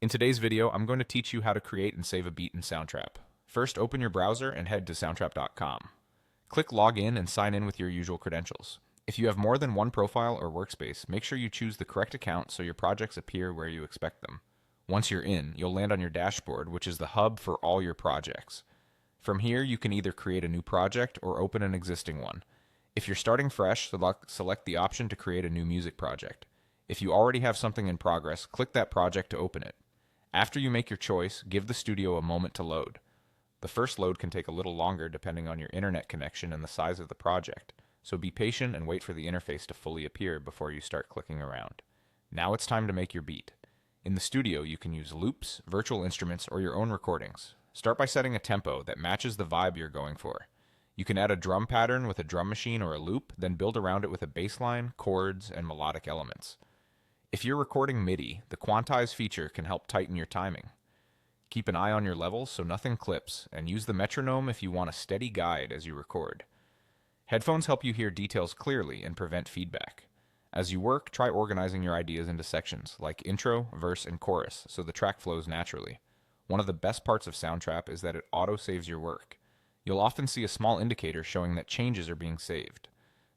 In today's video, I'm going to teach you how to create and save a beat in Soundtrap. First, open your browser and head to soundtrap.com. Click Login and sign in with your usual credentials. If you have more than one profile or workspace, make sure you choose the correct account so your projects appear where you expect them. Once you're in, you'll land on your dashboard, which is the hub for all your projects. From here, you can either create a new project or open an existing one. If you're starting fresh, select the option to create a new music project. If you already have something in progress, click that project to open it. After you make your choice, give the studio a moment to load. The first load can take a little longer depending on your internet connection and the size of the project, so be patient and wait for the interface to fully appear before you start clicking around. Now it's time to make your beat. In the studio, you can use loops, virtual instruments, or your own recordings. Start by setting a tempo that matches the vibe you're going for. You can add a drum pattern with a drum machine or a loop, then build around it with a bass line, chords, and melodic elements. If you're recording MIDI, the quantize feature can help tighten your timing. Keep an eye on your levels so nothing clips, and use the metronome if you want a steady guide as you record. Headphones help you hear details clearly and prevent feedback. As you work, try organizing your ideas into sections, like intro, verse, and chorus, so the track flows naturally. One of the best parts of Soundtrap is that it auto-saves your work. You'll often see a small indicator showing that changes are being saved.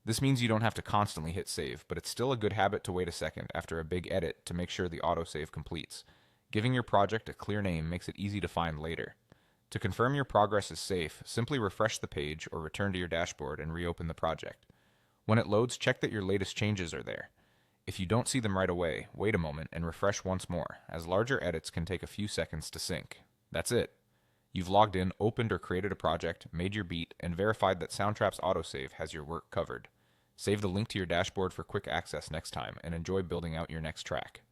This means you don't have to constantly hit save, but it's still a good habit to wait a second after a big edit to make sure the autosave completes. Giving your project a clear name makes it easy to find later. To confirm your progress is safe, simply refresh the page or return to your dashboard and reopen the project. When it loads, check that your latest changes are there. If you don't see them right away, wait a moment and refresh once more, as larger edits can take a few seconds to sync. That's it. You've logged in, opened or created a project, made your beat, and verified that Soundtrap's autosave has your work covered. Save the link to your dashboard for quick access next time, and enjoy building out your next track.